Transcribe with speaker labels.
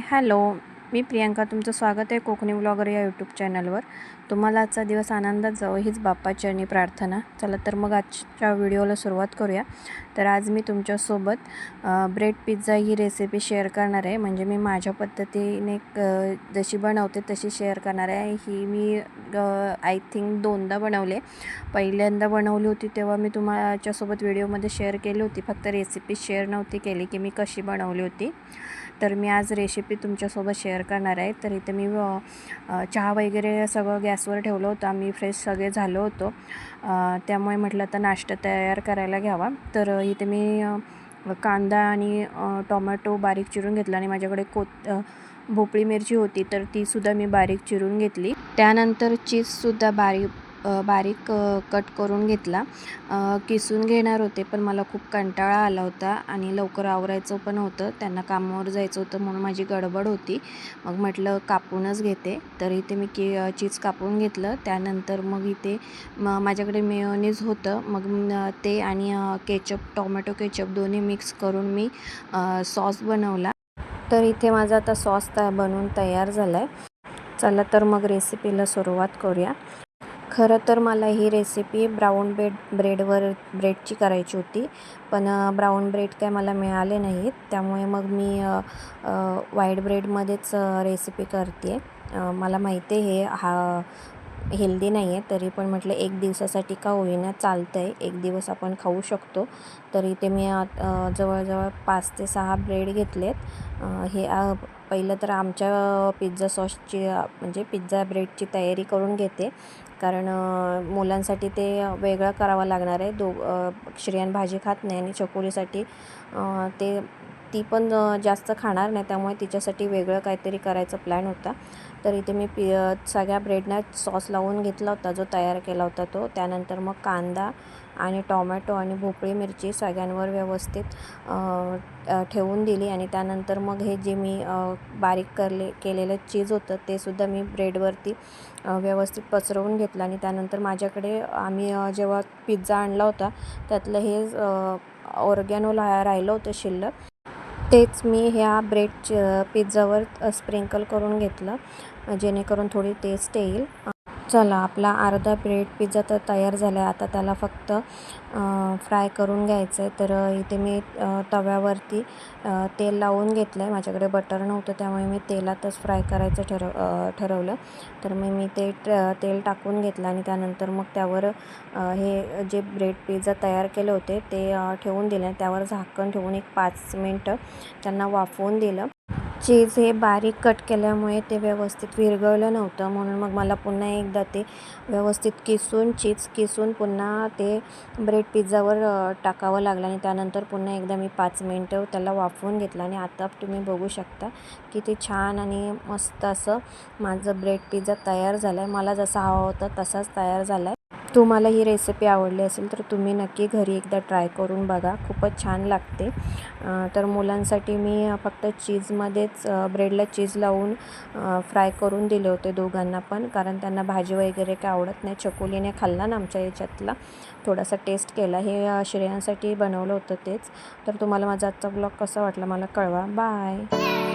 Speaker 1: Hello, मी प्रियांका. तुमचं स्वागत आहे कोकणी व्लॉगर या यूट्यूब चॅनलवर. तुम्हाला आजचा दिवस आनंदात जावं हीच बाप्पाचरणी प्रार्थना. चला तर मग आजच्या व्हिडिओला सुरुवात करूया. तर आज मी तुमच्यासोबत ब्रेड पिझ्झा ही रेसिपी शेअर करणार आहे. म्हणजे मी माझ्या पद्धतीने जशी बनवते तशी शेअर करणार आहे. ही मी आय थिंक 2दा बनवले. पहिल्यांदा बनवली होती तेव्हा मी तुमच्यासोबत व्हिडिओमध्ये शेअर केली होती, फक्त रेसिपी शेअर नव्हती केली की मी कशी बनवली होती. तर मी आज रेसिपी तुमच्यासोबत शेअर करणार आहे. तर इथे मी चहा वगैरे सगळं गॅसवर ठेवलं होतं. आम्ही फ्रेश सगळे झालो होतो, त्यामुळे म्हटलं तर नाश्ता तयार करायला घ्यावा. तर इथे मी कांदा आणि टोमॅटो बारीक चिरून घेतला आणि माझ्याकडे भोपळी मिरची होती तर तीसुद्धा मी बारीक चिरून घेतली. त्यानंतर चीजसुद्धा बारीक कट करून घेतला. किसून घेणार होते पण मला खूप कंटाळा आला होता आणि लवकर आवरायचं पण होतं, त्यांना कामावर जायचं होतं म्हणून माझी गडबड होती. मग म्हटलं कापूनच घेते. तर इथे मी चीज कापून घेतलं. त्यानंतर मग इथे माझ्याकडे मेयोनीज होतं, मग ते आणि टोमॅटो केचप दोन्ही मिक्स करून मी सॉस बनवला. तर इथे माझा आता सॉस बनवून तयार झाला आहे. चला तर मग रेसिपीला सुरुवात करूया. खरं तर मला ही रेसिपी ब्राऊन ब्रेडची करायची होती, पण ब्राऊन ब्रेड काय मला मिळाले नाहीत, त्यामुळे मग मी व्हाईट ब्रेडमध्येच रेसिपी करते. मला माहिती आहे हेल्दी नाही आहे, तरी पण म्हटलं एक दिवसासाठी का होईना चालतं आहे, एक दिवस आपण खाऊ शकतो. तर इथे मी जवळजवळ 5 ते 6 ब्रेड घेतलेत. हे पहिलं तर आमच्या पिझ्झा सॉसची म्हणजे पिझ्झा ब्रेडची तयारी करून घेते, कारण मुलांसाठी ते वेगळं करावं लागणार आहे. श्रेयान भाजी खात नाही आणि चकोलीसाठी ती पण जास्त खाणार नाही, त्यामुळे तिच्यासाठी वेगळं काहीतरी करायचा प्लॅन होता. तर इथे मी सगळ्या ब्रेडना सॉस लावून घेतला होता जो तयार केला होता तो. त्यानंतर मग कांदा आणि टोमॅटो आणि भोपळी मिरची सगळ्यांवर व्यवस्थित ठेवून दिली आणि त्यानंतर मग हे जे मी बारीक केलेलं चीज होतं ते सुद्धा मी ब्रेडवरती व्यवस्थित पसरवून घेतलं. आणि त्यानंतर माझ्याकडे आम्ही जेव्हा पिझ्झा आणला होता त्यातलं हे ऑर्गॅनो राहिलं होतं शिल्लक, तेच मी ह्या पिझ्झावर स्प्रिंकल करून घेतलं जेणेकरून थोडी टेस्ट येईल. चला, आपला अर्धा ब्रेड पिझ्झा तर तयार झाला आहे. आता त्याला फक्त फ्राय करून घ्यायचं आहे. तर इथे मी तव्यावरती तेल लावून घेतलं आहे. माझ्याकडे बटर नव्हतं त्यामुळे मी तेलातच फ्राय करायचं ठरवलं. तर मी ते तेल टाकून घेतलं आणि त्यानंतर मग त्यावर हे जे ब्रेड पिझ्झा तयार केले होते ते ठेवून दिले. त्यावर झाकण ठेवून एक 5 मिनटं त्यांना वाफवून दिलं. चीज हे बारीक कट केल्यामुळे ते व्यवस्थित विरघळलं नव्हतं, म्हणून मग मला पुन्हा एकदा ते व्यवस्थित चीज किसून पुन्हा ते ब्रेड पिझ्झावर टाकावं लागलं आणि त्यानंतर पुन्हा एकदा मी 5 मिनटं त्याला वाफवून घेतलं. आणि आता तुम्ही बघू शकता किती छान आणि मस्त असं माझं ब्रेड पिझ्झा तयार झालं आहे. मला जसा हवा होता तसाच तयार झाला आहे. तुम्हाला ही रेसिपी आवडली असेल तर तुम्ही नक्की घरी एकदा ट्राय करून बघा, खूपच छान लागते. तर मुलांसाठी मी फक्त चीजमध्येच ब्रेडला चीज लावून फ्राय करून दिले होते दोघांना पण, कारण त्यांना भाजी वगैरे काय आवडत नाही. चकोलीने खाल्ला ना आमच्या याच्यातला, थोडासा टेस्ट केला. हे श्रेयांसाठी बनवलं होतं तेच. तर तुम्हाला माझा आजचा ब्लॉग कसा वाटला मला कळवा. बाय.